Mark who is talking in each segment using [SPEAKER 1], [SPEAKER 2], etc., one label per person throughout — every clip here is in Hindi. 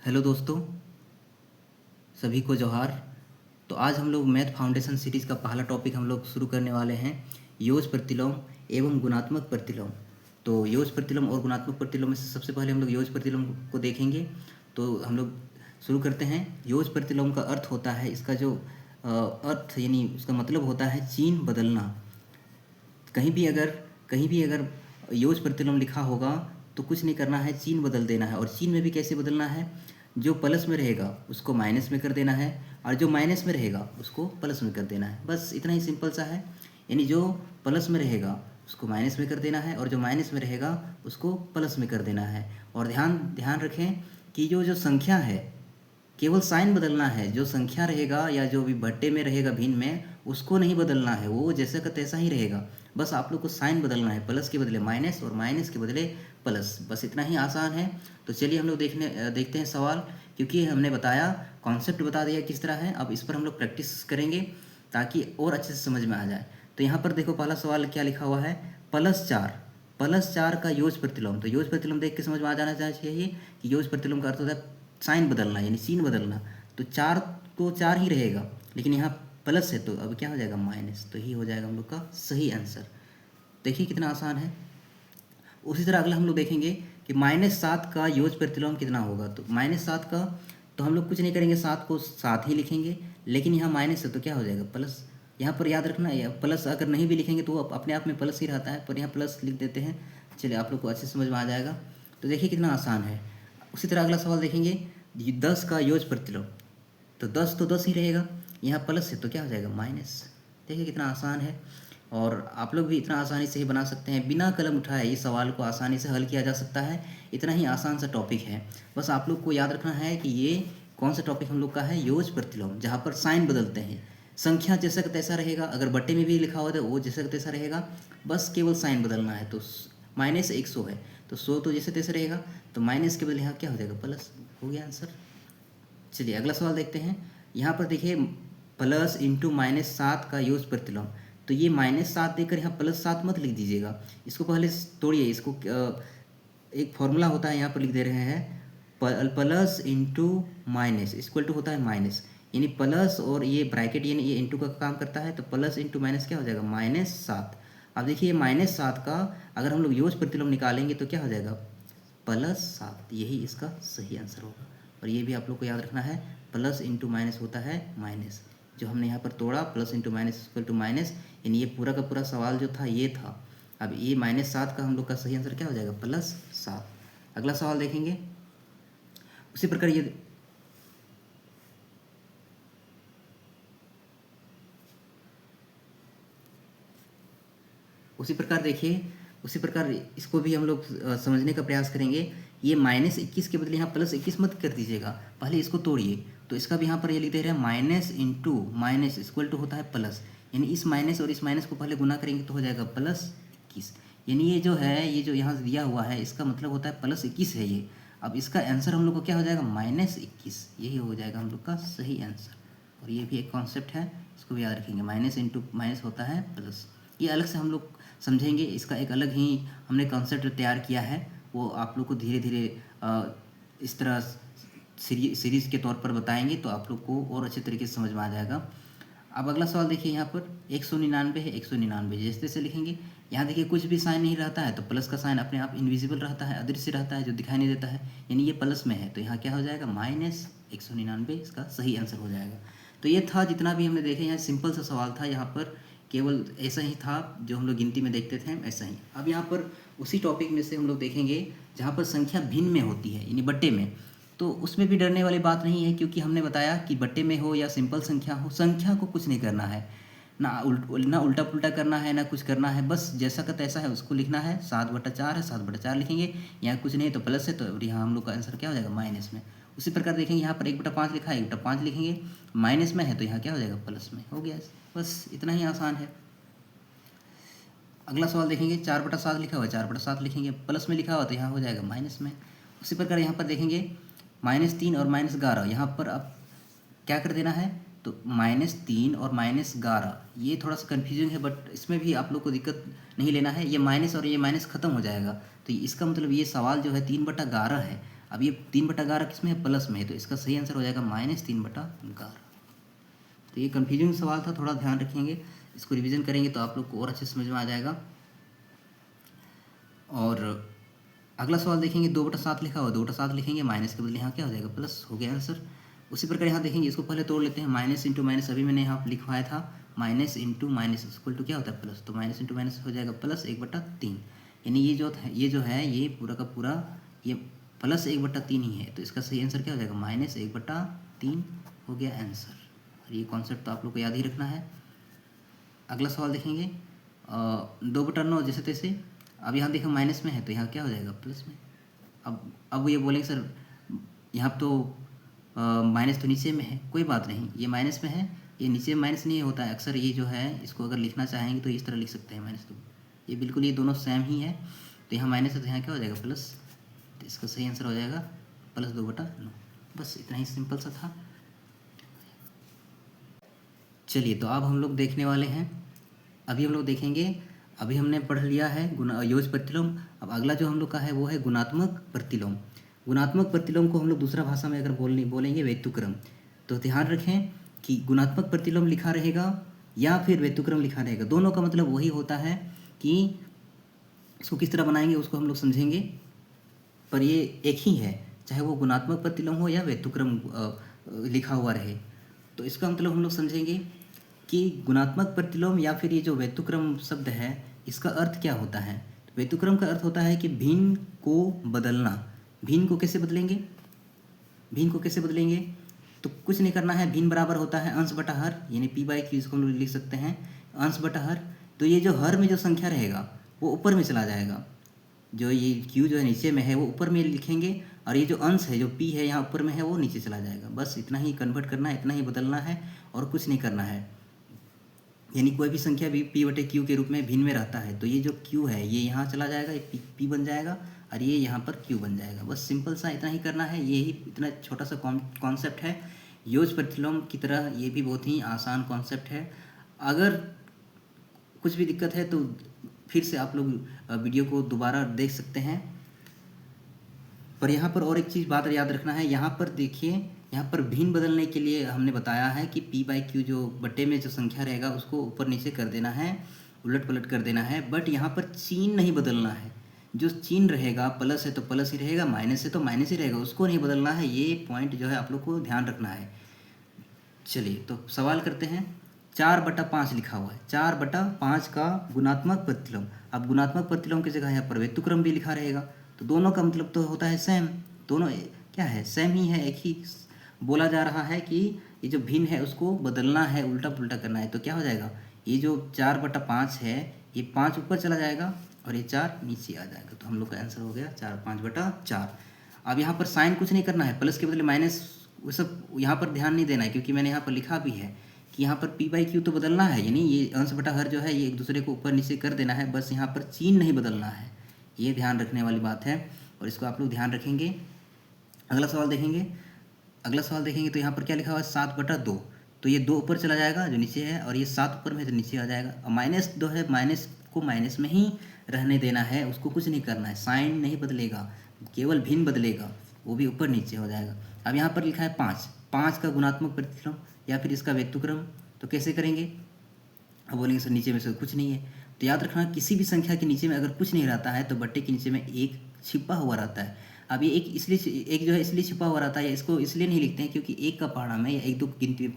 [SPEAKER 1] हेलो दोस्तों, सभी को जोहार। तो आज हम लोग मैथ फाउंडेशन सीरीज़ का पहला टॉपिक हम लोग शुरू करने वाले हैं, योज प्रतिलोम एवं गुणात्मक प्रतिलोम। तो योज प्रतिलोम और गुणात्मक प्रतिलोम में से सबसे पहले हम लोग योज प्रतिलोम को देखेंगे। तो हम लोग शुरू करते हैं। योज प्रतिलोम का अर्थ होता है, इसका जो अर्थ यानी उसका मतलब होता है चिन्ह बदलना। कहीं भी अगर योज प्रतिलोम लिखा होगा तो कुछ नहीं करना है, चिन्ह बदल देना है। और चिन्ह में भी कैसे बदलना है, जो प्लस में रहेगा उसको माइनस में कर देना है और जो माइनस में रहेगा उसको प्लस में कर देना है। बस इतना ही सिंपल सा है। यानी जो प्लस में रहेगा उसको माइनस में कर देना है और जो माइनस में रहेगा उसको प्लस में कर देना है। और ध्यान ध्यान रखें कि जो जो संख्या है, केवल साइन बदलना है। जो संख्या रहेगा या जो भी भट्टे में रहेगा भिन्न में, उसको नहीं बदलना है, वो जैसे का तैसा ही रहेगा। बस आप लोग को साइन बदलना है, प्लस के बदले माइनस और माइनस के बदले प्लस। बस इतना ही आसान है। तो चलिए हम लोग देखते हैं सवाल। क्योंकि हमने बताया, कॉन्सेप्ट बता दिया किस तरह है, अब इस पर हम लोग प्रैक्टिस करेंगे ताकि और अच्छे से समझ में आ जाए। तो यहाँ पर देखो, पहला सवाल क्या लिखा हुआ है, +4 का योज प्रतिलोम। तो योज प्रतिलोम देख के समझ में आ जाना चाहिए कि योज प्रतिलोम का अर्थ होता है साइन बदलना, यानी सीन बदलना। तो 4 तो 4 ही रहेगा, लेकिन यहाँ प्लस है तो अब क्या हो जाएगा, माइनस। तो ही हो जाएगा हम लोग का सही आंसर। देखिए कितना आसान है। उसी तरह अगला हम लोग देखेंगे कि -7 का योज प्रतिलोम कितना होगा। तो -7 का तो हम लोग कुछ नहीं करेंगे, 7 को 7 ही लिखेंगे। लेकिन यहाँ माइनस है तो क्या हो जाएगा, प्लस। यहाँ पर याद रखना है, प्लस अगर नहीं भी लिखेंगे तो अपने आप में प्लस ही रहता है, पर यहाँ प्लस लिख देते हैं। चलिए आप लोग को अच्छे से समझ में आ जाएगा। तो देखिए कितना आसान है। उसी तरह अगला सवाल देखेंगे, 10 का योज प्रतिलोम। तो 10 तो 10 ही रहेगा, यहाँ प्लस है तो क्या हो जाएगा, माइनस। देखिए कितना आसान है। और आप लोग भी इतना आसानी से ही बना सकते हैं, बिना कलम उठाए इस सवाल को आसानी से हल किया जा सकता है। इतना ही आसान सा टॉपिक है। बस आप लोग को याद रखना है कि ये कौन सा टॉपिक हम लोग का है, योज प्रतिलोम, जहाँ पर साइन बदलते हैं। संख्या जैसा का तैसा रहेगा, अगर बट्टे में भी लिखा हुआ तो वो जैसा का तैसा रहेगा, बस केवल साइन बदलना है। तो -100 है तो 100 तो जैसे तैसे रहेगा, तो माइनस के बदले यहाँ क्या हो जाएगा, प्लस। हो गया आंसर। चलिए अगला सवाल देखते हैं। यहाँ पर देखिए, +7 का योज प्रतिलोम। तो ये -7 देकर यहाँ +7 मत लिख दीजिएगा, इसको पहले तोड़िए। इसको एक फॉर्मूला होता है, यहाँ पर लिख दे रहे हैं, plus into minus equal to होता है माइनस। यानी प्लस और ये ब्रैकेट यानी ये इंटू का काम करता है, तो प्लस इंटू माइनस क्या हो जाएगा, -7। अब देखिए -7 का अगर हम लोग योज प्रतिलोम निकालेंगे तो क्या हो जाएगा, +7। यही इसका सही आंसर होगा। और ये भी आप लोग को याद रखना है, प्लस इंटू माइनस होता है माइनस। जो हमने यहाँ पर तोड़ा, plus into minus equal to minus, यानी ये पूरा का पूरा सवाल जो था ये था। अब ये -7 का हम लोग का सही आंसर क्या हो जाएगा, +7। अगला सवाल देखेंगे। उसी प्रकार ये उसी प्रकार देखिए, उसी प्रकार इसको भी हम लोग समझने का प्रयास करेंगे। ये -21 के बदले यहाँ +21 मत कर दीजिएगा, पहले इसको तोड़िए। तो इसका भी यहाँ पर ये लिख दे रहे हैं, minus into minus equal to होता है प्लस। यानी इस माइनस और इस माइनस को पहले गुना करेंगे तो हो जाएगा +21। यानी ये जो है, ये जो यहाँ दिया हुआ है, इसका मतलब होता है +21 है ये। अब इसका आंसर हम लोग को क्या हो जाएगा, -21। यही हो जाएगा हम लोग का सही आंसर। और ये भी एक कॉन्सेप्ट है, इसको भी याद रखेंगे। माइनस इंटू माइनस होता है प्लस। ये अलग से हम लोग समझेंगे, इसका एक अलग ही हमने कॉन्सेप्ट तैयार किया है, वो आप लोग को धीरे धीरे इस तरह सीरीज़ के तौर पर बताएंगे, तो आप लोग को और अच्छे तरीके से समझ में आ जाएगा। अब अगला सवाल देखिए, यहाँ पर 199 है, 199 जैसे तैसे लिखेंगे। यहाँ देखिए कुछ भी साइन नहीं रहता है, तो प्लस का साइन अपने आप इनविजिबल रहता है, अदृश्य रहता है, जो दिखाई नहीं देता है। यानी ये प्लस में है तो यहाँ क्या हो जाएगा, -199 इसका सही आंसर हो जाएगा। तो ये था जितना भी हमने देखे, यहाँ सिंपल सा सवाल था। यहाँ पर केवल ऐसा ही था जो हम लोग गिनती में देखते थे, ऐसा ही। अब यहाँ पर उसी टॉपिक में से हम लोग देखेंगे जहाँ पर संख्या भिन्न में होती है, यानी बट्टे में। तो उसमें भी डरने वाली बात नहीं है, क्योंकि हमने बताया कि बट्टे में हो या सिंपल संख्या हो, संख्या को कुछ नहीं करना है, ना उल्टा पुल्टा करना है, ना कुछ करना है। बस जैसा का तैसा है उसको लिखना है। 7/4 है, 7/4 लिखेंगे। यहाँ कुछ नहीं है तो प्लस है, तो यहाँ हम लोग का आंसर क्या हो जाएगा, माइनस में। उसी प्रकार देखेंगे, यहाँ पर 1/5 लिखा है, 1/5 लिखेंगे, माइनस में है तो यहाँ क्या हो जाएगा, प्लस में। हो गया, बस इतना ही आसान है। अगला सवाल देखेंगे, 4/7 लिखा हुआ है, 4/7 लिखेंगे, प्लस में लिखा हुआ तो यहाँ हो जाएगा माइनस में। उसी प्रकार यहाँ पर देखेंगे, -3 और -11, यहाँ पर अब क्या कर देना है, तो -3 और -11, ये थोड़ा सा कन्फ्यूजिंग है, बट इसमें भी आप लोग को दिक्कत नहीं लेना है। ये माइनस और ये माइनस खत्म हो जाएगा, तो इसका मतलब ये सवाल जो है 3/11 है। अब ये 3/11 किस में है, प्लस में है, तो इसका सही आंसर हो जाएगा -3/11। तो ये कन्फ्यूजिंग सवाल था, थोड़ा ध्यान रखेंगे, इसको रिवीजन करेंगे तो आप लोग को और अच्छे समझ में आ जाएगा। और अगला सवाल देखेंगे, 2/7 लिखा हुआ, 2/7 लिखेंगे, माइनस के बदले यहाँ क्या हो जाएगा, प्लस, हो गया आंसर। उसी प्रकार यहाँ देखेंगे, इसको पहले तोड़ लेते हैं, माइनस इंटू माइनस अभी मैंने यहाँ लिखवाया था, minus into minus equal to क्या होता है, प्लस, तो माइनस इंटू माइनस हो जाएगा प्लस 1/3, यानी ये जो है ये पूरा का पूरा ये प्लस 1/3 ही है, तो इसका सही आंसर क्या हो जाएगा, -1/3 हो गया आंसर। और ये कॉन्सेप्ट तो आप लोग को याद ही रखना है। अगला सवाल देखेंगे, 2/9 जैसे तैसे, अब यहाँ देखो माइनस में है तो यहाँ क्या हो जाएगा, प्लस में। अब ये बोलेंगे सर यहाँ तो माइनस तो नीचे में है, कोई बात नहीं, ये माइनस में है, ये नीचे माइनस नहीं होता है अक्सर, ये जो है इसको अगर लिखना चाहेंगे तो इस तरह लिख सकते हैं -2, ये बिल्कुल ये दोनों सेम ही है, तो यहाँ माइनस है तो यहाँ क्या हो जाएगा, प्लस, तो इसका सही आंसर हो जाएगा +2/9। बस इतना ही सिंपल सा था। चलिए, तो अब हम लोग देखने वाले हैं, अभी हम लोग देखेंगे, अभी हमने पढ़ लिया है योज प्रतिलोम, अब अगला जो हम लोग का है वो है गुणात्मक प्रतिलोम। गुणात्मक प्रतिलोम को हम लोग दूसरा भाषा में अगर बोलेंगे व्युत्क्रम, तो ध्यान रखें कि गुणात्मक प्रतिलोम लिखा रहेगा या फिर व्युत्क्रम लिखा रहेगा, दोनों का मतलब वही होता है कि इसको किस तरह बनाएंगे उसको हम लोग समझेंगे, पर ये एक ही है, चाहे वो गुणात्मक प्रतिलोम हो या व्युत्क्रम लिखा हुआ रहे। तो इसका मतलब हम लोग समझेंगे कि गुणात्मक प्रतिलोम या फिर ये जो व्युत्क्रम शब्द है इसका अर्थ क्या होता है। तो व्युत्क्रम का अर्थ होता है कि भिन्न को बदलना। भिन्न को कैसे बदलेंगे, भिन्न को कैसे बदलेंगे, तो कुछ नहीं करना है, भिन्न बराबर होता है अंश बटा हर, यानी p/q, इसको हम लोग लिख सकते हैं अंश बटा हर। तो ये जो हर में जो संख्या रहेगा वो ऊपर में चला जाएगा, जो ये q जो है नीचे में है वो ऊपर में लिखेंगे, और ये जो अंश है जो p है यहाँ ऊपर में है वो नीचे चला जाएगा। बस इतना ही कन्वर्ट करना है, इतना ही बदलना है और कुछ नहीं करना है। यानी कोई भी संख्या भी p/q के रूप में भिन्न में रहता है, तो ये जो q है ये यहाँ चला जाएगा, ये p बन जाएगा, और ये यहाँ पर q बन जाएगा। बस सिंपल सा इतना ही करना है, यही इतना छोटा सा कॉन्सेप्ट है। योज प्रतिलोम की तरह ये भी बहुत ही आसान कॉन्सेप्ट है। अगर कुछ भी दिक्कत है तो फिर से आप लोग वीडियो को दोबारा देख सकते हैं। पर यहाँ पर और एक चीज़ बात याद रखना है, यहाँ पर देखिए, यहाँ पर भिन्न बदलने के लिए हमने बताया है कि p/q जो बट्टे में जो संख्या रहेगा उसको ऊपर नीचे कर देना है, उलट पलट कर देना है, बट यहाँ पर चिन्ह नहीं बदलना है। जो चिन्ह रहेगा, प्लस है तो प्लस ही रहेगा, माइनस है तो माइनस ही रहेगा, उसको नहीं बदलना है। ये पॉइंट जो है आप लोग को ध्यान रखना है। चलिए, तो सवाल करते हैं। 4/5 लिखा हुआ है, 4/5 का गुणात्मक प्रतिलोम। अब गुणात्मक प्रतिलोम की जगह यहाँ पर व्युत्क्रम भी लिखा रहेगा, तो दोनों का मतलब तो होता है सेम, दोनों क्या है, सेम ही है। एक ही बोला जा रहा है कि ये जो भिन्न है उसको बदलना है, उल्टा पुल्टा करना है, तो क्या हो जाएगा, ये जो 4/5 है ये 5 ऊपर चला जाएगा और ये 4 नीचे आ जाएगा। तो हम लोग का आंसर हो गया 4/5/4। अब यहाँ पर साइन कुछ नहीं करना है, प्लस के बदले माइनस, वो सब यहाँ पर ध्यान नहीं देना है, क्योंकि मैंने यहाँ पर लिखा भी है कि यहाँ पर p/q तो बदलना है, यानी ये अंश बटा हर जो है ये एक दूसरे को ऊपर नीचे कर देना है, बस यहाँ पर चिन्ह नहीं बदलना है। ये ध्यान रखने वाली बात है और इसको आप लोग ध्यान रखेंगे। अगला सवाल देखेंगे, अगला सवाल देखेंगे तो यहाँ पर क्या लिखा हुआ है, 7/2। तो ये 2 ऊपर चला जाएगा जो नीचे है, और ये 7 ऊपर में तो नीचे आ जाएगा। और -2 है, माइनस को माइनस में ही रहने देना है, उसको कुछ नहीं करना है, साइन नहीं बदलेगा, केवल भिन्न बदलेगा, वो भी ऊपर नीचे हो जाएगा। अब यहाँ पर लिखा है 5 का गुणात्मक प्रतिलोम या फिर इसका व्युत्क्रम, तो कैसे करेंगे। अब बोलेंगे सर नीचे में से कुछ नहीं है, तो याद रखना किसी भी संख्या के नीचे में अगर कुछ नहीं रहता है तो बट्टे के नीचे में एक छिपा हुआ रहता है। अब ये एक इसलिए एक जो है इसलिए छिपा हुआ रहता है, इसको इसलिए नहीं लिखते हैं क्योंकि एक का पहाड़ा में या 1-2 गिनती में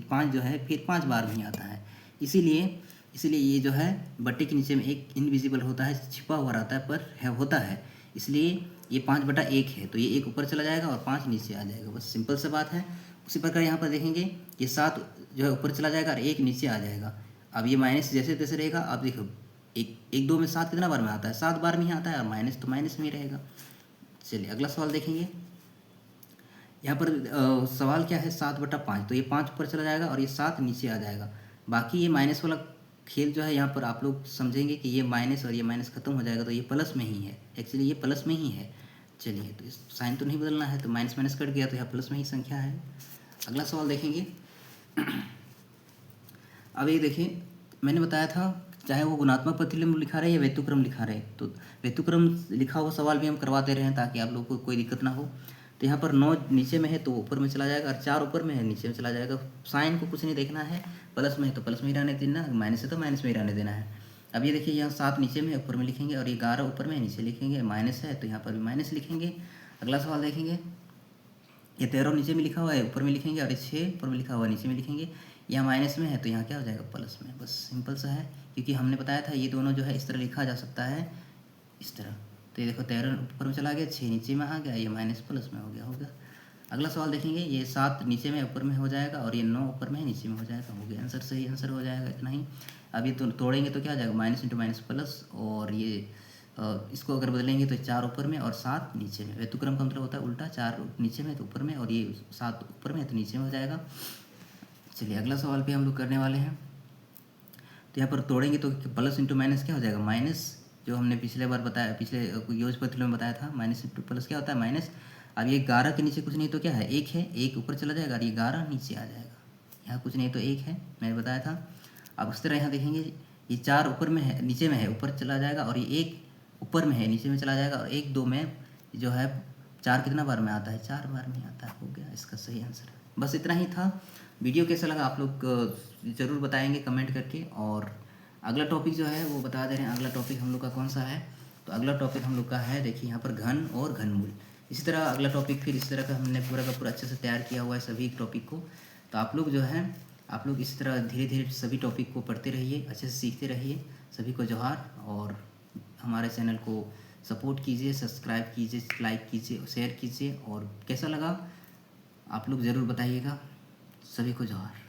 [SPEAKER 1] 5 जो है फिर 5 बार नहीं आता है, इसीलिए ये जो है बट्टे के नीचे में एक इनविजिबल होता है, छिपा हुआ रहता है, पर है होता है, इसलिए ये 5/1 है, तो ये 1 ऊपर चला जाएगा और 5 नीचे आ जाएगा। बस सिंपल सा बात है। उसी प्रकार यहाँ पर देखेंगे ये 7 जो है ऊपर चला जाएगा और 1 नीचे आ जाएगा। अब ये माइनस जैसे तैसे रहेगा। अब देखो 1-2 में 7 कितना बार में आता है, 7 बार में ही आता है, और माइनस तो माइनस में ही रहेगा। चलिए अगला सवाल देखेंगे। यहाँ पर सवाल क्या है, 7/5, तो ये 5 ऊपर चला जाएगा और ये 7 नीचे आ जाएगा। बाकी ये माइनस वाला खेल जो है यहाँ पर आप लोग समझेंगे कि ये माइनस और ये माइनस खत्म हो जाएगा, तो ये प्लस में ही है, एक्चुअली ये प्लस में ही है। चलिए, तो इस साइन तो नहीं बदलना है, तो माइनस माइनस कट गया, तो यहाँ प्लस में ही संख्या है। अगला सवाल देखेंगे। अब ये देखिए, मैंने बताया था चाहे वो गुणात्मक प्रतिलोम लिखा रहे या व्यतिक्रम लिखा रहे, तो व्यतिक्रम लिखा हुआ सवाल भी हम करवा दे रहे हैं ताकि आप लोग को कोई दिक्कत ना हो। तो यहाँ पर 9 नीचे में है तो ऊपर में चला जाएगा, और 4 ऊपर में है नीचे में चला जाएगा। साइन को कुछ नहीं देखना है, प्लस में है तो प्लस में ही रहने देना, माइनस है तो माइनस में ही रहने देना है। अब ये देखिए यहाँ 7 नीचे में है, ऊपर में लिखेंगे, और ये 11 ऊपर में है नीचे लिखेंगे, माइनस है तो यहाँ पर भी माइनस लिखेंगे। अगला सवाल देखेंगे, ये 13 नीचे में लिखा हुआ है, ऊपर में लिखेंगे, और ये 6 ऊपर में लिखा हुआ है नीचे में लिखेंगे। यहाँ माइनस में है तो यहाँ क्या हो जाएगा, प्लस में। बस सिंपल सा है, क्योंकि हमने बताया था ये दोनों जो है इस तरह लिखा जा सकता है, इस तरह। तो ये देखो 13 ऊपर में चला गया, 6 नीचे में आ गया, ये माइनस प्लस में हो गया। अगला सवाल देखेंगे, ये 7 नीचे में ऊपर में हो जाएगा, और ये 9 ऊपर में नीचे में हो जाएगा। हो गया आंसर, सही आंसर हो जाएगा, इतना ही। अब ये तो तोड़ेंगे तो क्या आ जाएगा, माइनस इंटू माइनस प्लस, और ये इसको अगर बदलेंगे तो 4 ऊपर में और 7 नीचे में। व्यतिक्रम का मतलब होता है उल्टा, 4 नीचे में तो ऊपर में, और ये 7 ऊपर में तो नीचे में हो जाएगा। चलिए अगला सवाल पे हम लोग करने वाले हैं। तो यहाँ पर तोड़ेंगे तो प्लस इंटू माइनस क्या हो जाएगा, माइनस, जो हमने पिछले बार बताया, पिछले योज प्रतिलोम में बताया था, माइनस इंटू प्लस क्या होता है, माइनस। अब ये 11 के नीचे कुछ नहीं तो क्या है, 1 है, 1 ऊपर चला जाएगा, और ये 11 नीचे आ जाएगा। यहाँ कुछ नहीं तो 1 है, मैंने बताया था। अब उस तरह यहाँ देखेंगे, ये 4 ऊपर में है, नीचे में है, ऊपर चला जाएगा, और ये 1 ऊपर में है, नीचे में चला जाएगा, और 1 2 में जो है 4 कितना बार में आता है, 4 बार में आता है। हो गया इसका सही आंसर। बस इतना ही था। वीडियो कैसा लगा आप लोग ज़रूर बताएंगे कमेंट करके। और अगला टॉपिक जो है वो बता दे रहे हैं, अगला टॉपिक हम लोग का कौन सा है। तो अगला टॉपिक हम लोग का है, देखिए यहाँ पर घन और घनमूल। इसी तरह अगला टॉपिक फिर इस तरह का हमने पूरा का पूरा अच्छे से तैयार किया हुआ है सभी टॉपिक को। तो आप लोग जो है, आप लोग इसी तरह धीरे धीरे सभी टॉपिक को पढ़ते रहिए, अच्छे से सीखते रहिए। सभी को जोहार, और हमारे चैनल को सपोर्ट कीजिए, सब्सक्राइब कीजिए, लाइक कीजिए, शेयर कीजिए, और कैसा लगा आप लोग ज़रूर बताइएगा। सभी को जोहार।